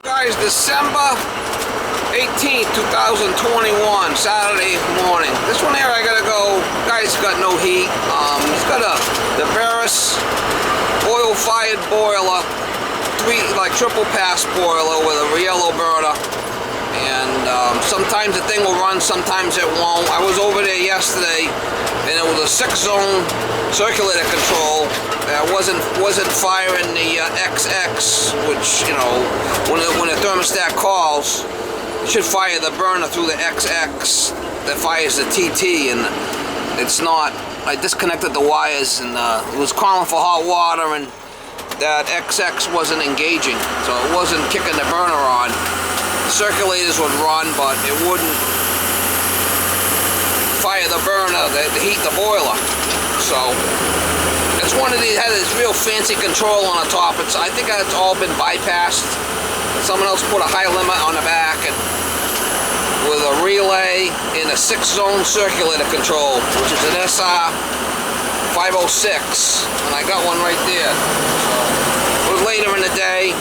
Guys, December 18th, 2021, Saturday morning. This one here I gotta go. Guy's got no heat. He's got the Barris oil-fired boiler, triple pass boiler with a Riello burner. And sometimes the thing will run, sometimes it won't. I was over there yesterday, and it was a 6-zone circulator control that wasn't firing the XX, which, you know, when the thermostat calls, it should fire the burner through the XX that fires the TT, and it's not. I disconnected the wires, and it was calling for hot water, and that XX wasn't engaging, so it wasn't kicking the burner on. Circulators would run, but it wouldn't fire the burner to heat the boiler. So it's one of these, had this real fancy control on the top. I think it's all been bypassed. Someone else put a high limit on the back, and with a relay and a 6-zone circulator control, which is an SR506, and I got one right there. So it was later in the day.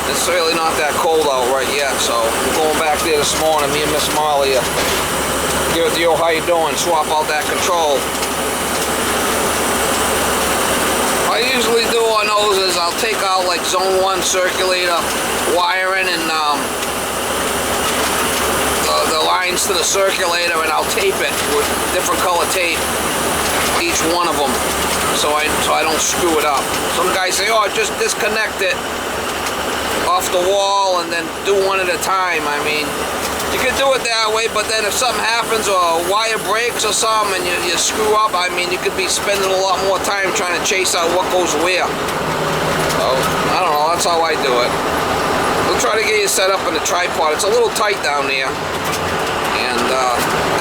It's really not that cold out right yet, so I'm going back there this morning. Me and Miss Molly give it the old how you doing, swap out that control. What I usually do on those is I'll take out like zone 1 circulator wiring and the lines to the circulator, and I'll tape it with different color tape, each one of them, so I don't screw it up. Some guys say, oh, just disconnect it off the wall and then do one at a time. I mean, you could do it that way, but then if something happens or a wire breaks or something and you screw up, I mean, you could be spending a lot more time trying to chase out what goes where. So, I don't know, that's how I do it. We'll try to get you set up in the tripod. It's a little tight down there, and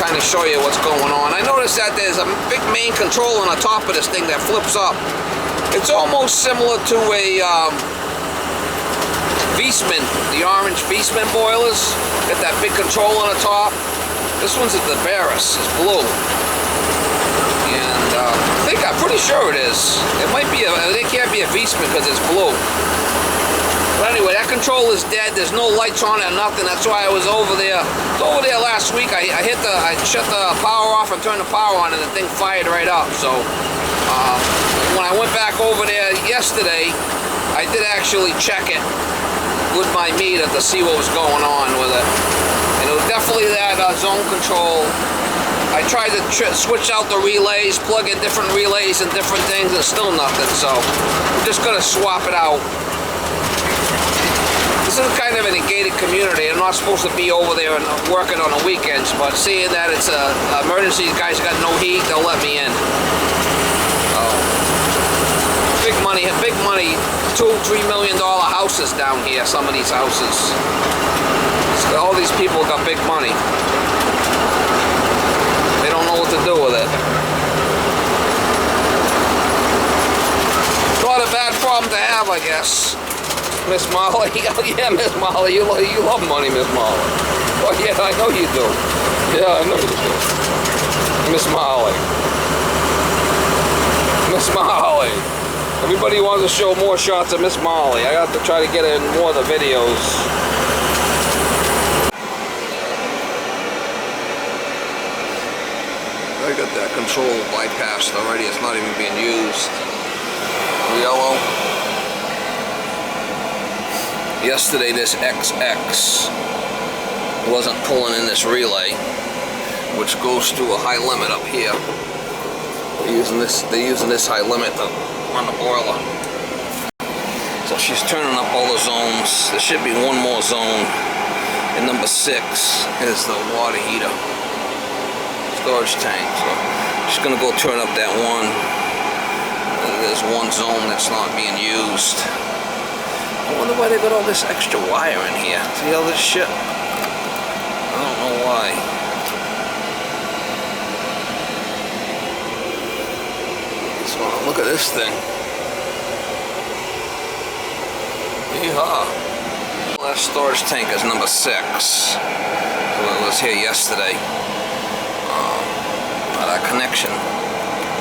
kind of show you what's going on. I noticed that there's a big main control on the top of this thing that flips up. It's almost similar to a Viessmann, the orange Viessmann boilers. Got that big control on the top. This one's at the Barris, it's blue. And I'm pretty sure it is. It might be it can't be a Viessmann because it's blue. But anyway, that control is dead. There's no lights on it or nothing. That's why I was over there. I was over there last week. I shut the power off and turned the power on, and the thing fired right up. So when I went back over there yesterday, I did actually check it with my meter to see what was going on with it, and it was definitely that zone control. I tried to switch out the relays, plug in different relays and different things, and still nothing. So I'm just gonna swap it out. This is kind of an gated community. I'm not supposed to be over there and working on the weekends, but seeing that it's an emergency, guys got no heat, they'll let me in. Big money, $2-3 million houses down here, some of these houses. So all these people got big money. They don't know what to do with it. Not a bad problem to have, I guess. Miss Molly, oh yeah, Miss Molly, you love money, Miss Molly. Oh yeah, I know you do. Yeah, I know you do. Miss Molly. Miss Molly. Everybody wants to show more shots of Miss Molly. I have to try to get in more of the videos. I got that control bypassed already. It's not even being used. Yellow. Yesterday this XX wasn't pulling in this relay, which goes to a high limit up here. They're using this high limit to on the boiler. So she's turning up all the zones. There should be one more zone. And number 6 is the water heater storage tank. So she's gonna go turn up that one. There's one zone that's not being used. I wonder why they got all this extra wire in here. See all this shit? I don't know why. So look at this thing. Yeehaw. Well, that storage tank is number 6. It was here yesterday. That connection.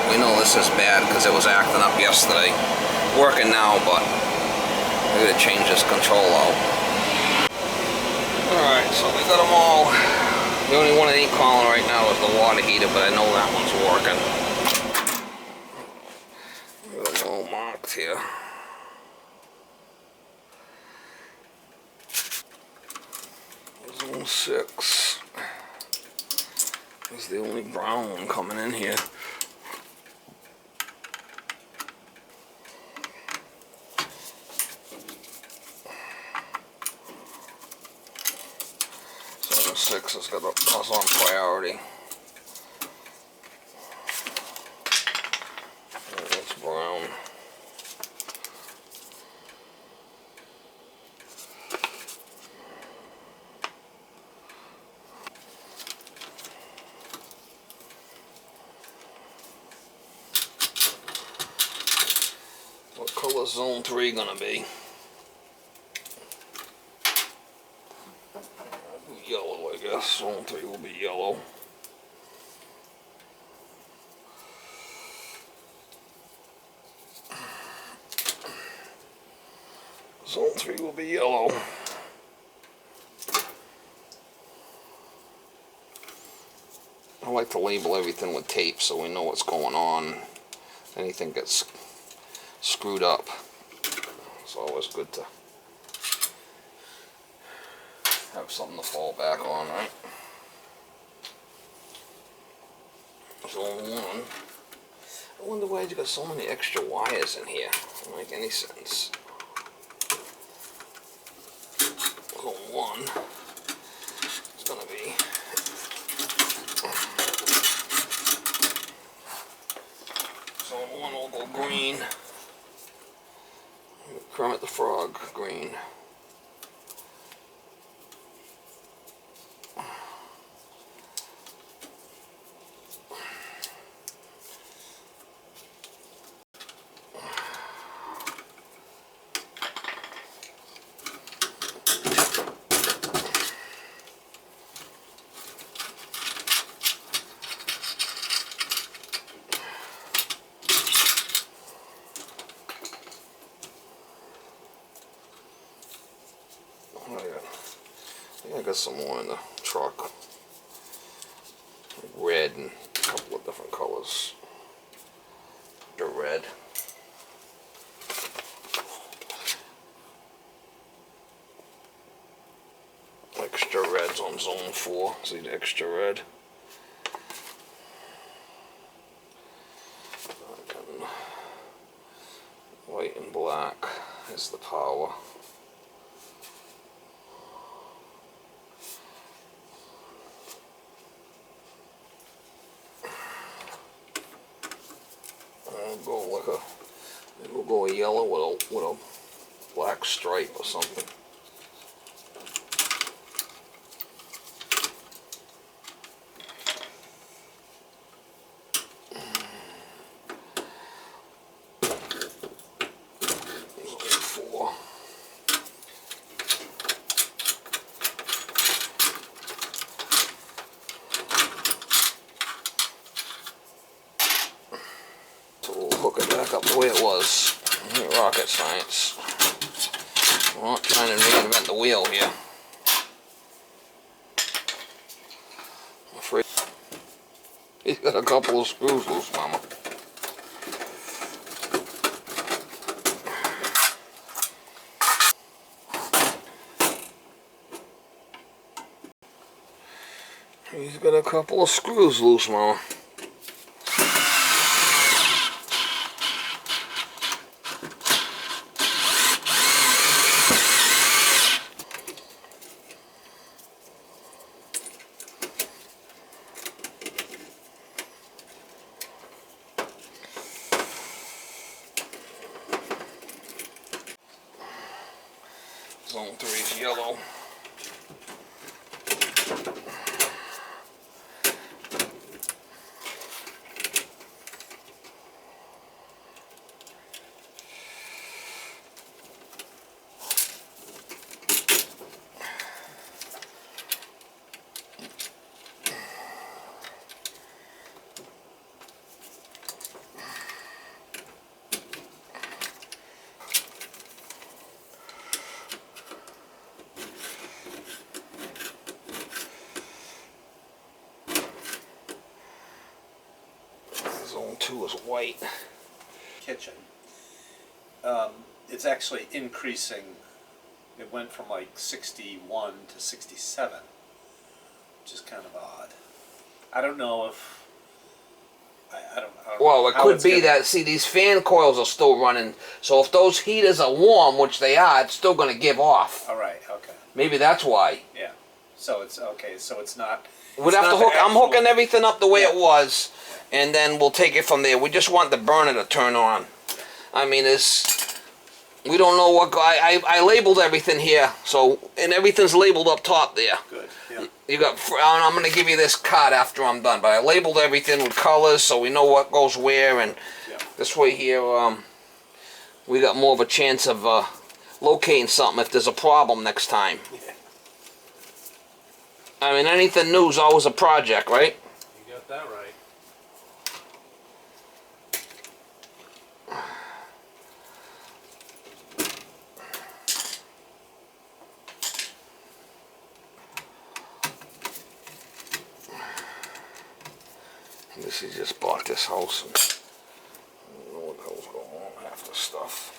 We know this is bad because it was acting up yesterday. Working now, but I gotta change this control out. Alright, so we got them all. The only one that ain't calling right now is the water heater, but I know that one's working. We got them all marked here. Zone 6 is the only brown one coming in here. Zone 6 has got us on priority. That's brown. What color is zone 3 gonna be? Yellow, I guess. Zone 3 will be yellow. Zone 3 will be yellow. I like to label everything with tape so we know what's going on. Anything gets screwed up. It's always good to have something to fall back on, right? Zone 1. I wonder why you got so many extra wires in here. Doesn't make any sense. Zone 1 is going to be Zone 1 will go green. Kermit the Frog, green. I got some more in the truck. Red and a couple of different colors. The red. Extra red's on zone 4. See the extra red? White and black is the power. We'll go a yellow with a black stripe or something. Zone 4. So we'll hook it back up the way it was. Rocket science. We're not trying to reinvent the wheel here. I'm afraid he's got a couple of screws loose, Mama. He's got a couple of screws loose, Mama. Zone 3 is yellow. white. Kitchen. It's actually increasing. It went from like 61 to 67, which is kind of odd. I don't know if I don't Well, it how could it's be gonna- that, see, these fan coils are still running, so if those heaters are warm, which they are, it's still going to give off. All right. Okay. Maybe that's why. Yeah. So it's okay. So it's not. We'd it's have to not the hook. I'm actual- hooking everything up the way Yeah. it was, and then we'll take it from there. We just want the burner to turn on. I mean, we don't know what. I labeled everything here, so and everything's labeled up top there. Good. Yeah. You got. I'm going to give you this card after I'm done, but I labeled everything with colors so we know what goes where, and Yeah. this way here, we got more of a chance of locating something if there's a problem next time. Yeah. I mean, anything new is always a project, right? You got that right. This he just bought this house and I don't know what the hell's going on with half the stuff.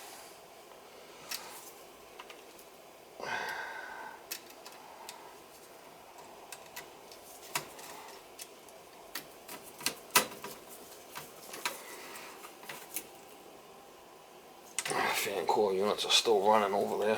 Fan coil units are still running over there.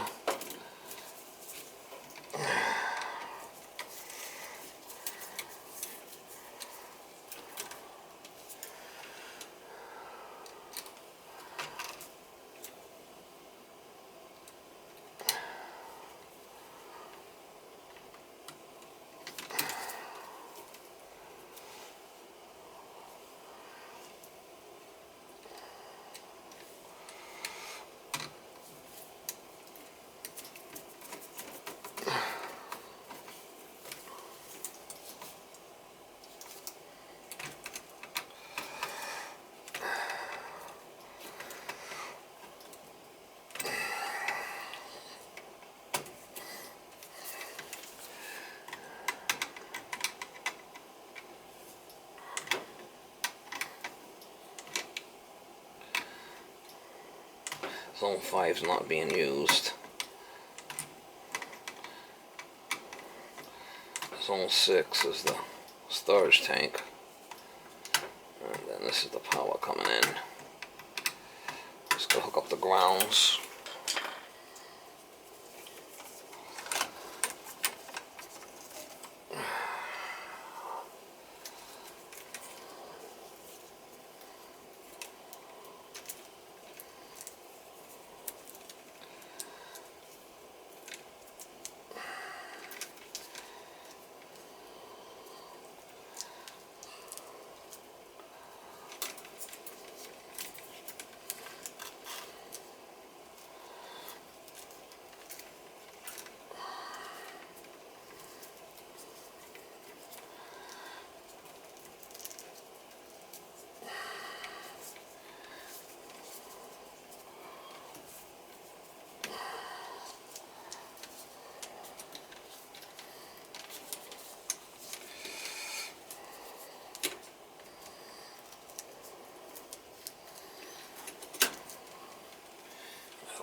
Zone 5 is not being used. Zone 6 is the storage tank. And then this is the power coming in. Just gonna hook up the grounds.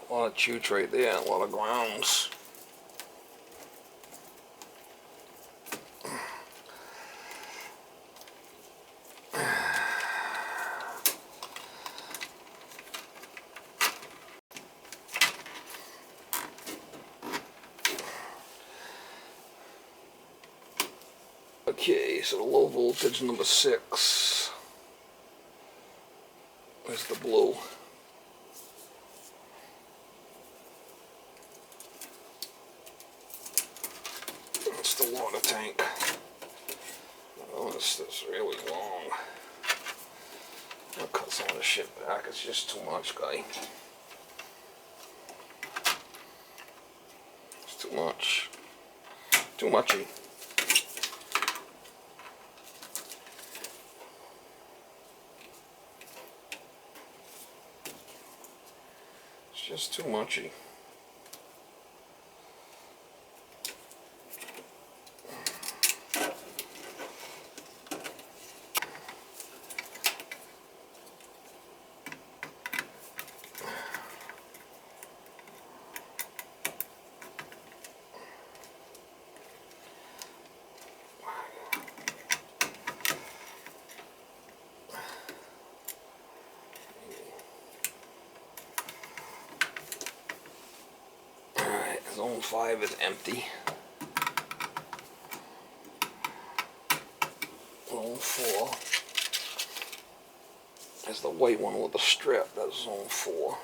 A lot of chutes right there, a lot of grounds. Okay, so the low voltage number 6 is the blue. It's the water tank. Oh, this is really long. I'll cut some of the shit back. It's just too much, guy. It's too much. Too muchy. It's just too muchy. Zone 5 is empty. Zone 4 is the white one with the strip. That's Zone 4.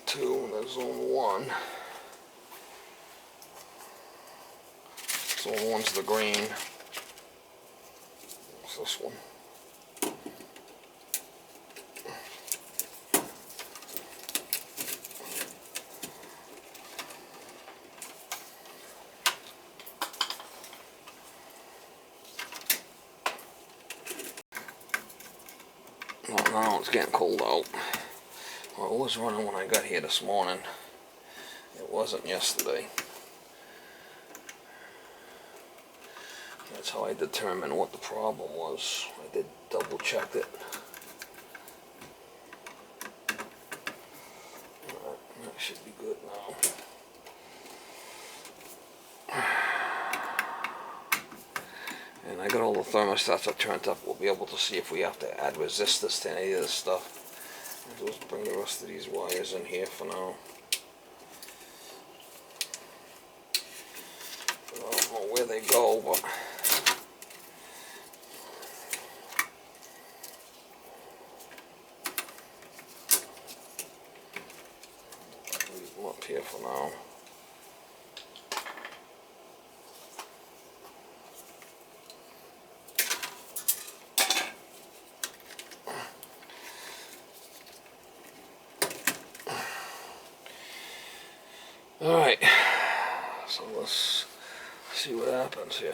Two, and there's Zone 1. Zone 1's the green. What's this one? Oh, no, it's getting cold out. Well, it was running when I got here this morning. It wasn't yesterday. That's how I determined what the problem was. I did double check it. Alright, that should be good now. And I got all the thermostats I turned up. We'll be able to see if we have to add resistors to any of this stuff. I'll just bring the rest of these wires in here for now. I don't know where they go, but leave them up here for now. Alright, so let's see what happens here.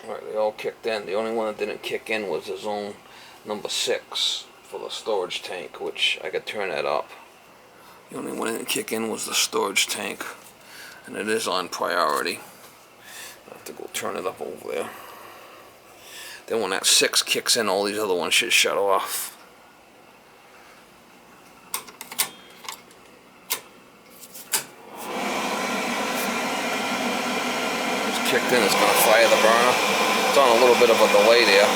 Alright, they all kicked in. The only one that didn't kick in was the zone number 6 for the storage tank, which I could turn that up. The only one that didn't kick in was the storage tank, and it is on priority. I have to go turn it up over there. Then when that 6 kicks in, all these other ones should shut off. Kicked in, it's going to fire the burner. It's on a little bit of a delay there.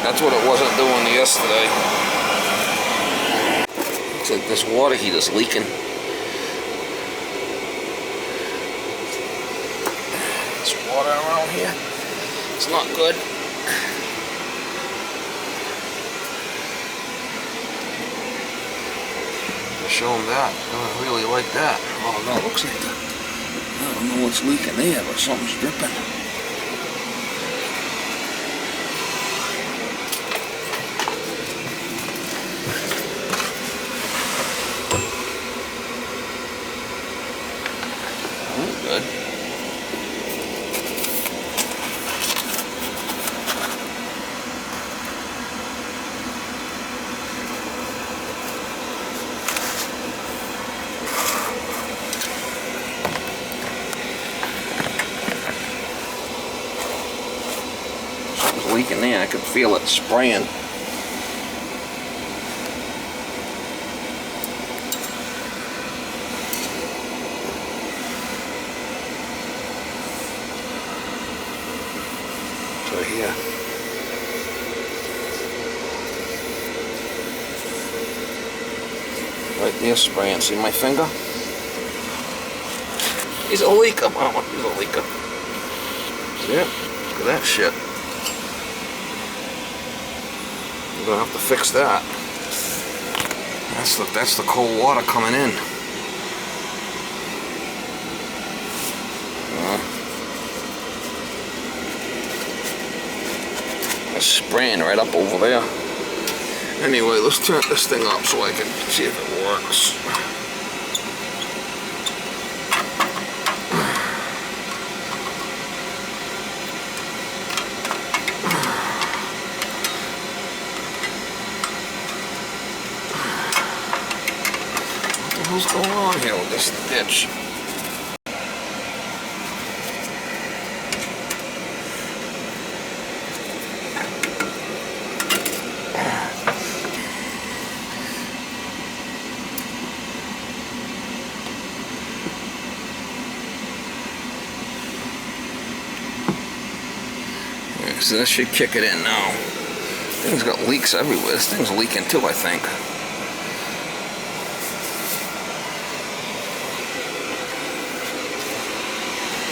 That's what it wasn't doing yesterday. Looks like this water heater's leaking. There's water around here. It's not good. Show them that. I really like that. Oh no, looks like I don't know what's leaking there, but something's dripping. Oh, good. Leaking there, I could feel it spraying. So here. Right there spraying. See my finger? He's a leaker, mama. He's a leaker. Yeah, look at that shit. I'm gonna have to fix that. That's the cold water coming in. It's spraying right up over there. Anyway, let's turn this thing up so I can see if it works. What's going on here with this ditch? So this should kick it in now. Thing's got leaks everywhere. This thing's leaking too, I think.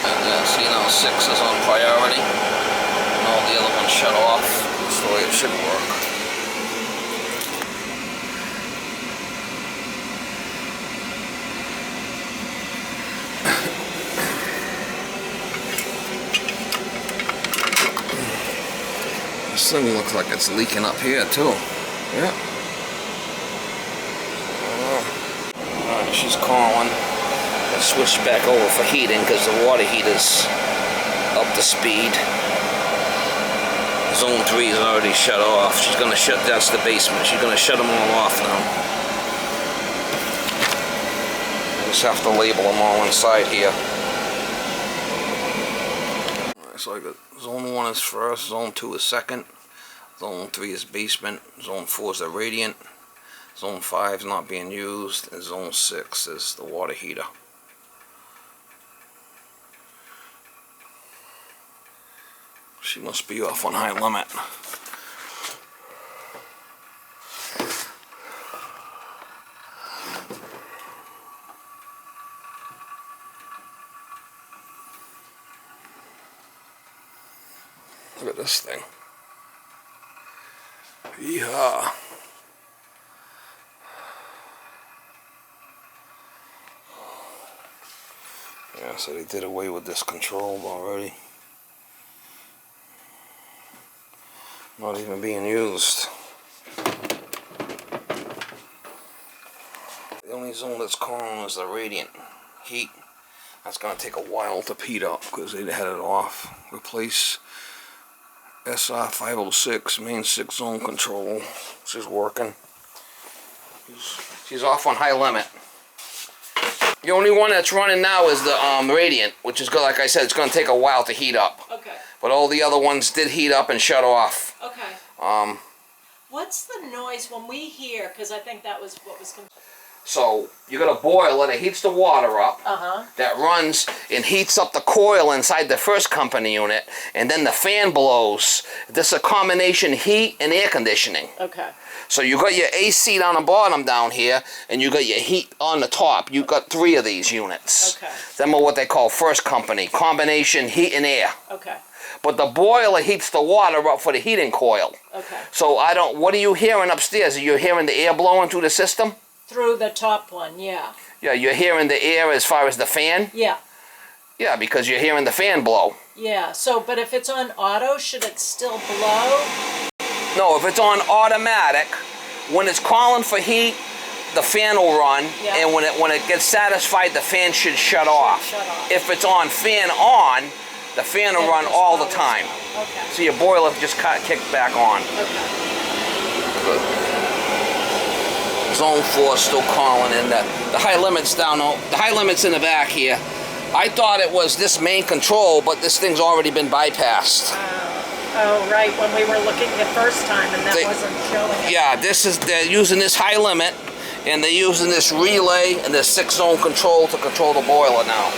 And see now 6 is on priority. And all the other ones shut off. That's the way it should work. This thing looks like it's leaking up here too. Yeah. Alright, she's calling. I switched back over for heating because the water heater's up to speed. Zone 3 is already shut off. She's gonna shut, that's the basement. She's gonna shut them all off now. I just have to label them all inside here. So I got zone 1 is first, zone 2 is second, zone 3 is basement, zone 4 is the radiant, zone 5 is not being used, and zone 6 is the water heater. She must be off on high limit. Look at this thing. Yeehaw. Yeah, so they did away with this control already. Not even being used. The only zone that's calling is the radiant heat. That's going to take a while to heat up because they had it off. Replace SR506 main 6 zone control. She's working. She's off on high limit. The only one that's running now is the radiant, which is good. Like I said, it's going to take a while to heat up. Okay. But all the other ones did heat up and shut off. Okay. What's the noise when we hear? Because I think that was what was. So you got a boiler that heats the water up. That runs and heats up the coil inside the first company unit, and then the fan blows. This is a combination heat and air conditioning. Okay. So you got your AC down the bottom down here, and you got your heat on the top. You got 3 of these units. Okay. Them are what they call first company, combination heat and air. Okay. But the boiler heats the water up for the heating coil. Okay. So what are you hearing upstairs? Are you hearing the air blowing through the system? Through the top one, yeah. Yeah, you're hearing the air as far as the fan? Yeah. Yeah, because you're hearing the fan blow. Yeah, so, but if it's on auto, should it still blow? No, if it's on automatic, when it's calling for heat, the fan will run, yeah. And when it gets satisfied, the fan should shut off. Shut off. If it's on fan on, the fan will run all the time. Okay. So your boiler just kicked back on. Okay. Good. Zone 4 still calling in. The high limit's down. The high limit's in the back here. I thought it was this main control, but this thing's already been bypassed. Oh, right. When we were looking the first time, and that wasn't showing. Yeah, they're using this high limit, and they're using this relay and this 6 zone control to control the boiler now.